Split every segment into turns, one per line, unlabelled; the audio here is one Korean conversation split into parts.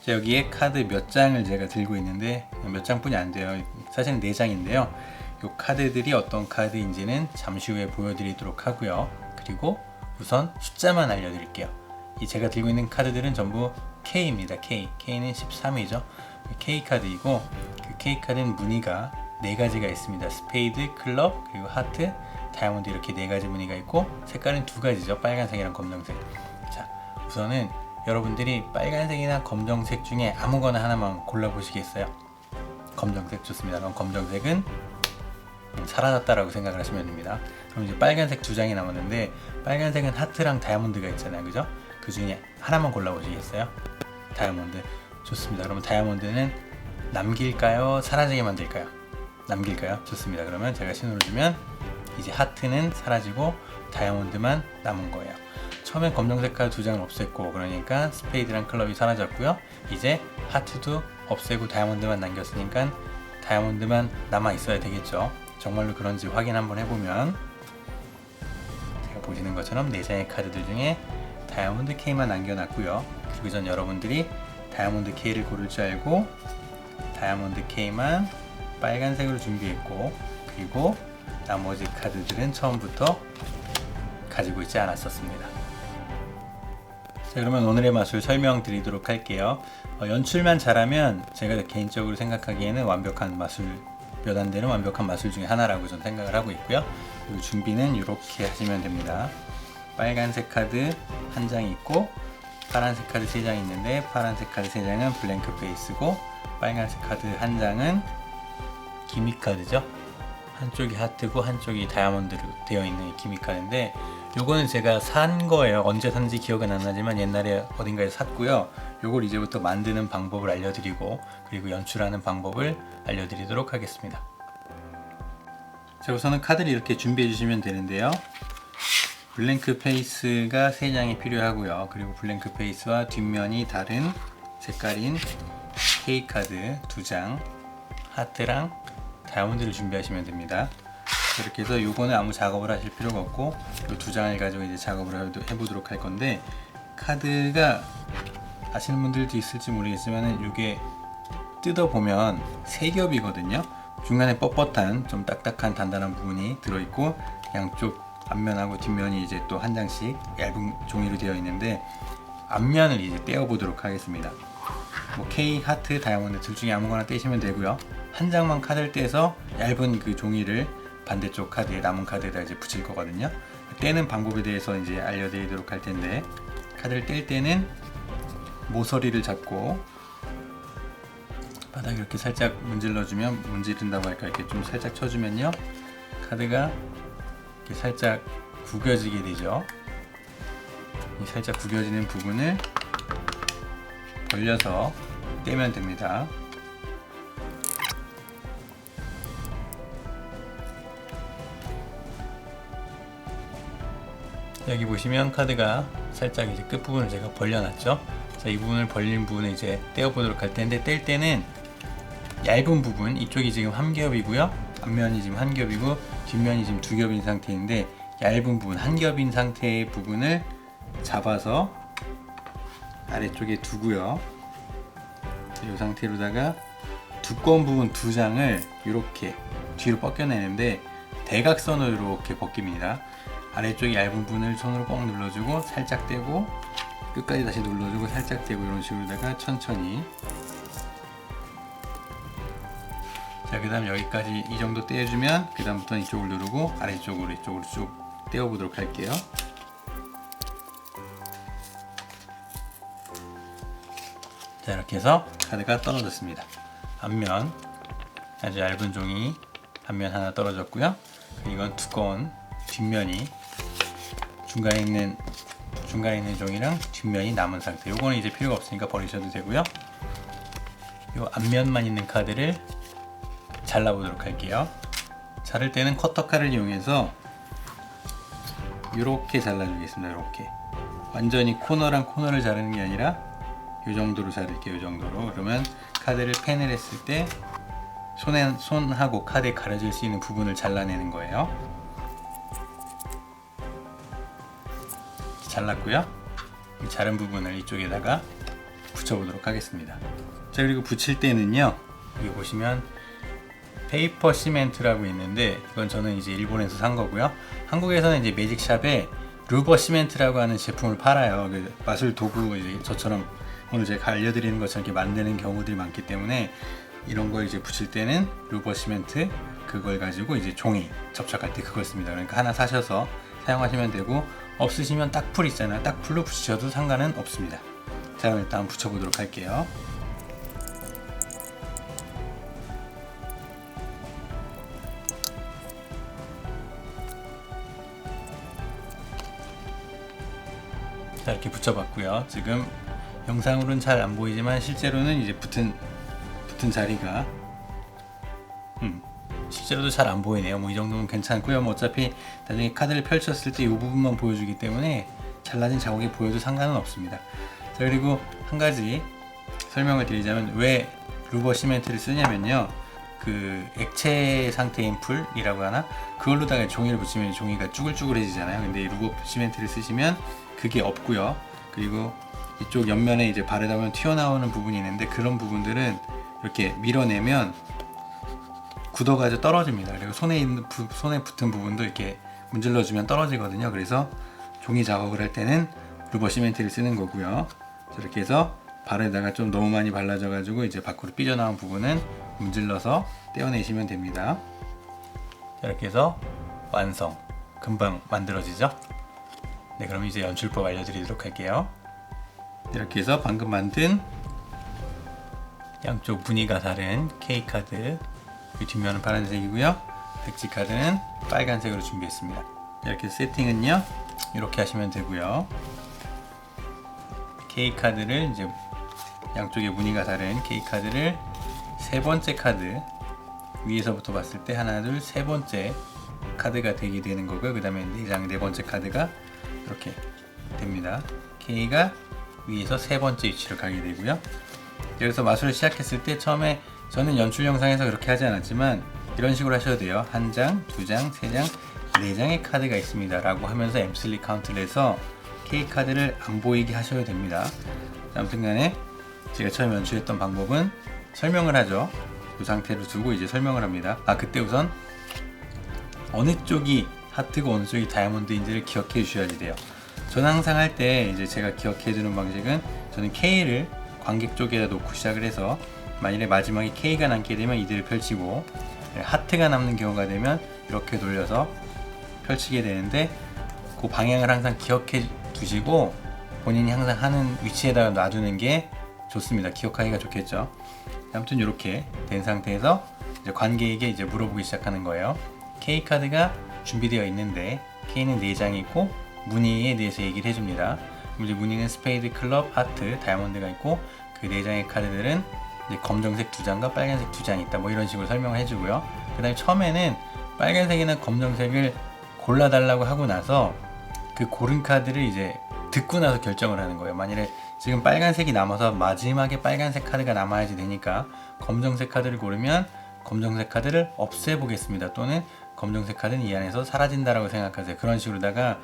자, 여기에 카드 몇 장을 제가 들고 있는데 몇 장뿐이 안 돼요. 사실은 4장인데요. 이 카드들이 어떤 카드인지는 잠시 후에 보여드리도록 하고요. 그리고 우선 숫자만 알려드릴게요. 이 제가 들고 있는 카드들은 전부 K입니다. K는 13이죠. K 카드이고 그 K 카드는 무늬가 4가지가 있습니다. 스페이드, 클럽, 그리고 하트, 다이아몬드 이렇게 4가지 무늬가 있고 색깔은 2가지죠. 빨간색이랑 검정색. 자, 우선은 여러분들이 빨간색이나 검정색 중에 아무거나 하나만 골라보시겠어요? 검정색 좋습니다. 그럼 검정색은 사라졌다라고 생각을 하시면 됩니다. 그럼 이제 빨간색 2장이 남았는데 빨간색은 하트랑 다이아몬드가 있잖아요. 그죠? 그 중에 하나만 골라보시겠어요? 다이아몬드. 좋습니다. 그러면 다이아몬드는 남길까요? 사라지게 만들까요? 남길까요? 좋습니다. 그러면 제가 신호를 주면 이제 하트는 사라지고 다이아몬드만 남은 거예요. 처음에 검정색 카드 2장을 없앴고 그러니까 스페이드랑 클럽이 사라졌고요. 이제 하트도 없애고 다이아몬드만 남겼으니까 다이아몬드만 남아 있어야 되겠죠. 정말로 그런지 확인 한번 해보면 제가 보시는 것처럼 4장의 카드들 중에 다이아몬드 K만 남겨놨고요. 그리고 전 여러분들이 다이아몬드 K를 고를 줄 알고 다이아몬드 K만 빨간색으로 준비했고 그리고 나머지 카드들은 처음부터 가지고 있지 않았었습니다. 자, 그러면 오늘의 마술 설명드리도록 할게요. 연출만 잘하면 제가 개인적으로 생각하기에는 완벽한 마술, 몇 안 되는 완벽한 마술 중에 하나라고 저는 생각을 하고 있고요. 그리고 준비는 이렇게 하시면 됩니다. 빨간색 카드 1장이 있고 파란색 카드 3장이 있는데 파란색 카드 3장은 블랭크 페이스고 빨간색 카드 1장은 기믹 카드죠. 한쪽이 하트고 한쪽이 다이아몬드로 되어 있는 기믹 카드인데 요거는 제가 산 거예요. 언제 샀는지 기억은 안 나지만 옛날에 어딘가에서 샀고요. 요걸 이제부터 만드는 방법을 알려드리고 그리고 연출하는 방법을 알려드리도록 하겠습니다. 자, 우선은 카드를 이렇게 준비해 주시면 되는데요. 블랭크 페이스가 3장이 필요하고요. 그리고 블랭크 페이스와 뒷면이 다른 색깔인 K 카드 2장, 하트랑 다이아몬드를 준비하시면 됩니다. 이렇게 해서 요거는 아무 작업을 하실 필요가 없고 요 2장을 가지고 이제 작업을 해보도록 할 건데 카드가 아시는 분들도 있을지 모르겠지만 이게 뜯어보면 3겹이거든요. 중간에 뻣뻣한 좀 딱딱한 단단한 부분이 들어있고 양쪽 앞면하고 뒷면이 이제 또 1장씩 얇은 종이로 되어 있는데 앞면을 이제 떼어보도록 하겠습니다. 뭐 K, 하트, 다이아몬드 둘 중에 아무거나 떼시면 되고요. 1장만 카드를 떼서 얇은 그 종이를 반대쪽 카드에 남은 카드에다 이제 붙일 거거든요. 떼는 방법에 대해서 이제 알려드리도록 할 텐데 카드를 뗄 때는 모서리를 잡고 바닥에 이렇게 살짝 문질러주면 문지른다고 할까 이렇게 좀 살짝 쳐주면요 카드가 이렇게 살짝 구겨지게 되죠. 이 살짝 구겨지는 부분을 벌려서 떼면 됩니다. 여기 보시면 카드가 살짝 이제 끝부분을 제가 벌려놨죠. 자, 이 부분을 벌린 부분을 이제 떼어보도록 할 텐데 뗄 때는 얇은 부분, 이쪽이 지금 1겹이고요. 앞면이 지금 1겹이고 뒷면이 지금 2겹인 상태인데 얇은 부분, 1겹인 상태의 부분을 잡아서 아래쪽에 두고요. 이 상태로다가 두꺼운 부분 2장을 이렇게 뒤로 벗겨내는데 대각선으로 이렇게 벗깁니다. 아래쪽에 얇은 부분을 손으로 꼭 눌러주고 살짝 떼고 끝까지 다시 눌러주고 살짝 떼고 이런 식으로다가 천천히. 자, 그 다음 여기까지 이 정도 떼어주면 그 다음부터는 이쪽을 누르고 아래쪽으로 이쪽으로 쭉 떼어보도록 할게요. 자, 이렇게 해서 카드가 떨어졌습니다. 앞면 아주 얇은 종이 앞면 하나 떨어졌고요. 이건 두꺼운 뒷면이 중간에 있는 종이랑 뒷면이 남은 상태. 요거는 이제 필요가 없으니까 버리셔도 되고요. 요 앞면만 있는 카드를 잘라보도록 할게요. 자를 때는 커터 칼을 이용해서 이렇게 잘라주겠습니다. 이렇게 완전히 코너랑 코너를 자르는 게 아니라 이 정도로 자를게요. 이 정도로. 그러면 카드를 펜을 했을 때 손하고 카드에 가려질 수 있는 부분을 잘라내는 거예요. 잘랐고요. 이 자른 부분을 이쪽에다가 붙여보도록 하겠습니다. 자, 그리고 붙일 때는요, 여기 보시면 페이퍼 시멘트라고 있는데, 이건 저는 이제 일본에서 산 거고요. 한국에서는 이제 매직샵에 루버 시멘트라고 하는 제품을 팔아요. 그 마술 도구, 이제 저처럼 오늘 제가 알려드리는 것처럼 이렇게 만드는 경우들이 많기 때문에, 이런 걸 이제 붙일 때는 루버 시멘트, 그걸 가지고 이제 종이 접착할 때 그걸 씁니다. 그러니까 하나 사셔서 사용하시면 되고, 없으시면 딱풀 있잖아요. 딱풀로 붙이셔도 상관은 없습니다. 자, 그럼 일단 붙여보도록 할게요. 자, 이렇게 붙여봤고요. 지금 영상으로는 잘 안 보이지만 실제로는 이제 붙은 자리가 실제로도 잘 안 보이네요. 뭐 이 정도면 괜찮고요. 뭐 어차피 나중에 카드를 펼쳤을 때 이 부분만 보여주기 때문에 잘라진 자국이 보여도 상관은 없습니다. 자, 그리고 한 가지 설명을 드리자면 왜 루버 시멘트를 쓰냐면요, 그 액체 상태인 풀이라고 하나, 그걸로다가 종이를 붙이면 종이가 쭈글쭈글해지잖아요. 근데 이 루버 시멘트를 쓰시면 그게 없고요. 그리고 이쪽 옆면에 이제 바르다 보면 튀어나오는 부분이 있는데, 그런 부분들은 이렇게 밀어내면 굳어가지고 떨어집니다. 그리고 손에 붙은 부분도 이렇게 문질러주면 떨어지거든요. 그래서 종이 작업을 할 때는 루버 시멘트를 쓰는 거고요. 이렇게 해서 바르다가 좀 너무 많이 발라져가지고 이제 밖으로 삐져나온 부분은 문질러서 떼어내시면 됩니다. 이렇게 해서 완성. 금방 만들어지죠? 네, 그럼 이제 연출법 알려드리도록 할게요. 이렇게 해서 방금 만든 양쪽 무늬가 다른 K카드, 이 뒷면은 파란색이고요, 백지 카드는 빨간색으로 준비했습니다. 이렇게 세팅은요, 이렇게 하시면 되고요. K카드를 이제 양쪽에 무늬가 다른 K카드를 세 번째 카드, 위에서부터 봤을 때 하나, 둘, 세 번째 카드가 되게 되는 거고요. 그 다음에 4장 네 번째 카드가 이렇게 됩니다. K가 위에서 세 번째 위치로 가게 되고요. 여기서 마술을 시작했을 때 처음에 저는 연출 영상에서 그렇게 하지 않았지만 이런 식으로 하셔도 돼요. 한 장, 두 장, 세 장, 네 장의 카드가 있습니다 라고 하면서 엠슬리 카운트를 해서 K 카드를 안 보이게 하셔도 됩니다. 아무튼 간에 제가 처음 연출했던 방법은 설명을 하죠. 이 상태로 두고 이제 설명을 합니다. 그때 우선 어느 쪽이 하트고 어느 쪽이 다이아몬드인지를 기억해 주셔야지 돼요. 저는 항상 할 때 이제 제가 기억해 주는 방식은, 저는 K를 관객 쪽에다 놓고 시작을 해서 만일에 마지막에 K가 남게 되면 이들을 펼치고, 하트가 남는 경우가 되면 이렇게 돌려서 펼치게 되는데, 그 방향을 항상 기억해 두시고 본인이 항상 하는 위치에다가 놔두는 게 좋습니다. 기억하기가 좋겠죠. 아무튼 이렇게 된 상태에서 이제 관객에게 이제 물어보기 시작하는 거예요. K 카드가 준비되어 있는데 K는 4장이 있고 무늬에 대해서 얘기를 해줍니다. 이제 무늬는 스페이드, 클럽, 하트, 다이아몬드가 있고, 그 4장의 카드들은 이제 검정색 2장과 빨간색 2장이 있다, 뭐 이런 식으로 설명을 해주고요. 그 다음에 처음에는 빨간색이나 검정색을 골라달라고 하고 나서 그 고른 카드를 이제 듣고 나서 결정을 하는 거예요. 만일에 지금 빨간색이 남아서 마지막에 빨간색 카드가 남아야지 되니까 검정색 카드를 고르면 검정색 카드를 없애보겠습니다. 또는 검정색 카드는 이 안에서 사라진다라고 생각하세요. 그런 식으로다가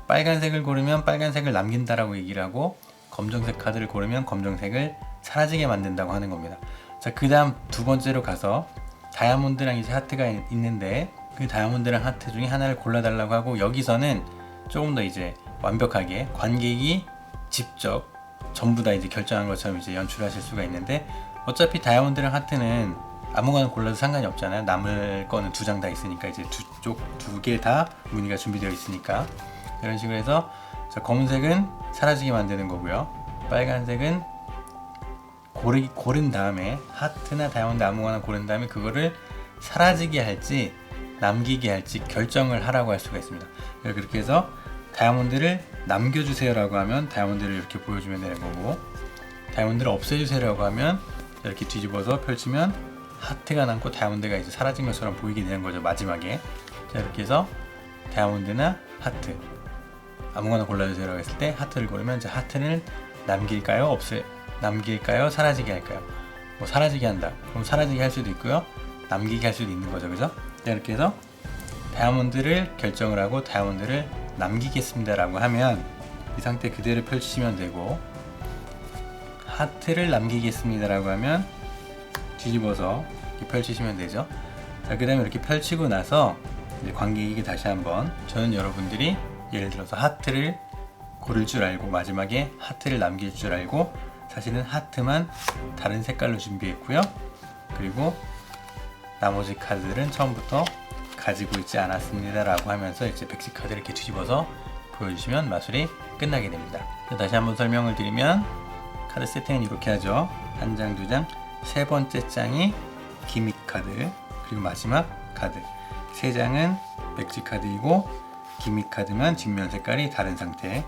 빨간색을 고르면 빨간색을 남긴다라고 얘기를 하고, 검정색 카드를 고르면 검정색을 사라지게 만든다고 하는 겁니다. 자, 그 다음 두 번째로 가서 다이아몬드랑 이제 하트가 있는데, 그 다이아몬드랑 하트 중에 하나를 골라달라고 하고, 여기서는 조금 더 이제 완벽하게 관객이 직접 전부 다 이제 결정한 것처럼 이제 연출하실 수가 있는데, 어차피 다이아몬드랑 하트는 아무거나 골라도 상관이 없잖아요. 남을 거는 2장 다 있으니까, 이제 두 개 다 무늬가 준비되어 있으니까. 이런 식으로 해서, 자, 검은색은 사라지게 만드는 거고요. 빨간색은 고른 다음에 하트나 다이아몬드 아무거나 고른 다음에 그거를 사라지게 할지 남기게 할지 결정을 하라고 할 수가 있습니다. 그렇게 해서 다이아몬드를 남겨주세요라고 하면 다이아몬드를 이렇게 보여주면 되는 거고, 다이아몬드를 없애주세요라고 하면 이렇게 뒤집어서 펼치면 하트가 남고 다이아몬드가 이제 사라진 것처럼 보이게 되는 거죠, 마지막에. 자, 이렇게 해서 다이아몬드나 하트 아무거나 골라주세요라고 했을 때 하트를 고르면, 이제 하트를 남길까요? 남길까요? 사라지게 할까요? 뭐 사라지게 한다. 그럼 사라지게 할 수도 있고요, 남기게 할 수도 있는 거죠, 그죠? 자, 이렇게 해서 다이아몬드를 결정을 하고 다이아몬드를 남기겠습니다 라고 하면 이 상태 그대로 펼치시면 되고, 하트를 남기겠습니다라고 하면 뒤집어서 이렇게 펼치시면 되죠. 자, 그 다음에 이렇게 펼치고 나서 이제 관객에게 다시 한번, 저는 여러분들이 예를 들어서 하트를 고를 줄 알고 마지막에 하트를 남길 줄 알고 사실은 하트만 다른 색깔로 준비했고요. 그리고 나머지 카드들은 처음부터 가지고 있지 않았습니다 라고 하면서 이제 백지 카드를 이렇게 뒤집어서 보여주시면 마술이 끝나게 됩니다. 다시 한번 설명을 드리면 카드 세팅은 이렇게 하죠. 한 장, 두 장, 세 번째 장이 기믹 카드, 그리고 마지막 카드. 세 장은 백지 카드이고 기믹 카드만 뒷면 색깔이 다른 상태.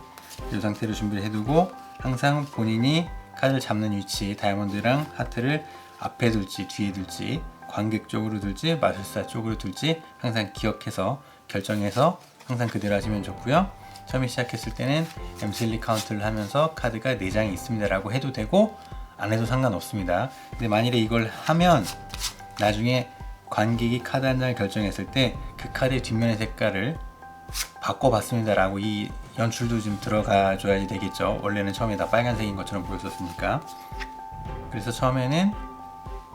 이 상태로 준비를 해두고 항상 본인이 카드를 잡는 위치, 다이아몬드랑 하트를 앞에 둘지 뒤에 둘지 관객 쪽으로 둘지 마술사 쪽으로 둘지 항상 기억해서 결정해서 항상 그대로 하시면 좋고요. 처음에 시작했을 때는 엠슬리 카운트를 하면서 카드가 4장이 있습니다 라고 해도 되고 안 해도 상관없습니다. 근데 만일에 이걸 하면 나중에 관객이 카드 한 장을 결정했을 때 그 카드의 뒷면의 색깔을 바꿔봤습니다 라고 이 연출도 좀 들어가 줘야지 되겠죠. 원래는 처음에 다 빨간색인 것처럼 보였었으니까. 그래서 처음에는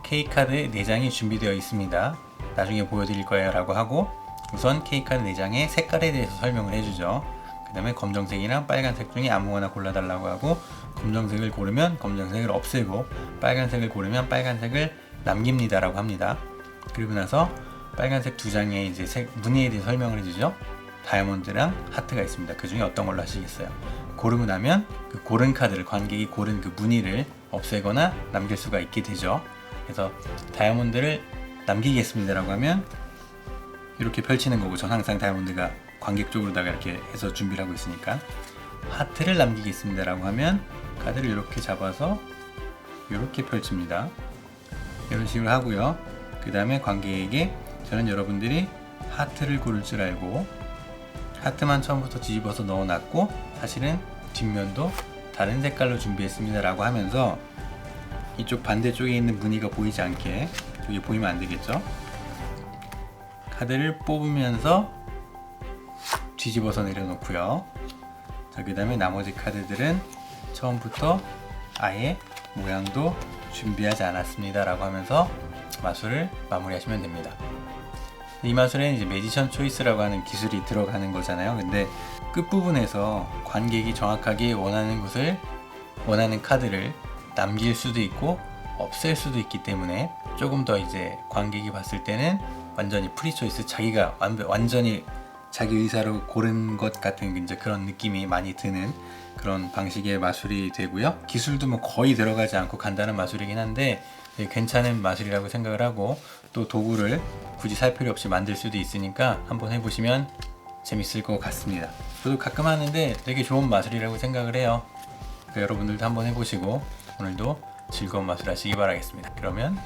K카드 4장이 준비되어 있습니다. 나중에 보여드릴 거예요 라고 하고 우선 K카드 4장의 색깔에 대해서 설명을 해주죠. 그 다음에 검정색이랑 빨간색 중에 아무거나 골라달라고 하고 검정색을 고르면 검정색을 없애고 빨간색을 고르면 빨간색을 남깁니다 라고 합니다. 그리고 나서 빨간색 2장의 이제 무늬에 대해 설명을 해주죠. 다이아몬드랑 하트가 있습니다. 그 중에 어떤 걸로 하시겠어요? 고르고 나면 그 고른 카드를, 관객이 고른 그 무늬를 없애거나 남길 수가 있게 되죠. 그래서 다이아몬드를 남기겠습니다 라고 하면 이렇게 펼치는 거고, 전 항상 다이아몬드가 관객 쪽으로다가 이렇게 해서 준비를 하고 있으니까. 하트를 남기겠습니다 라고 하면 카드를 이렇게 잡아서 이렇게 펼칩니다. 이런 식으로 하고요. 그 다음에 관객에게 저는 여러분들이 하트를 고를 줄 알고 하트만 처음부터 뒤집어서 넣어놨고 사실은 뒷면도 다른 색깔로 준비했습니다 라고 하면서 이쪽 반대쪽에 있는 무늬가 보이지 않게, 여기 보이면 안 되겠죠? 카드를 뽑으면서 뒤집어서 내려놓고요. 자, 그 다음에 나머지 카드들은 처음부터 아예 모양도 준비하지 않았습니다 라고 하면서 마술을 마무리하시면 됩니다. 이 마술에는 이제 매지션 초이스라고 하는 기술이 들어가는 거잖아요. 근데 끝부분에서 관객이 정확하게 원하는 카드를 남길 수도 있고 없앨 수도 있기 때문에 조금 더 이제 관객이 봤을 때는 완전히 프리 초이스, 자기가 완전히 자기 의사로 고른 것 같은 이제 그런 느낌이 많이 드는 그런 방식의 마술이 되고요. 기술도 뭐 거의 들어가지 않고 간단한 마술이긴 한데 괜찮은 마술이라고 생각을 하고, 또 도구를 굳이 살 필요 없이 만들 수도 있으니까 한번 해보시면 재밌을 것 같습니다. 저도 가끔 하는데 되게 좋은 마술이라고 생각을 해요. 그러니까 여러분들도 한번 해보시고 오늘도 즐거운 마술 하시기 바라겠습니다. 그러면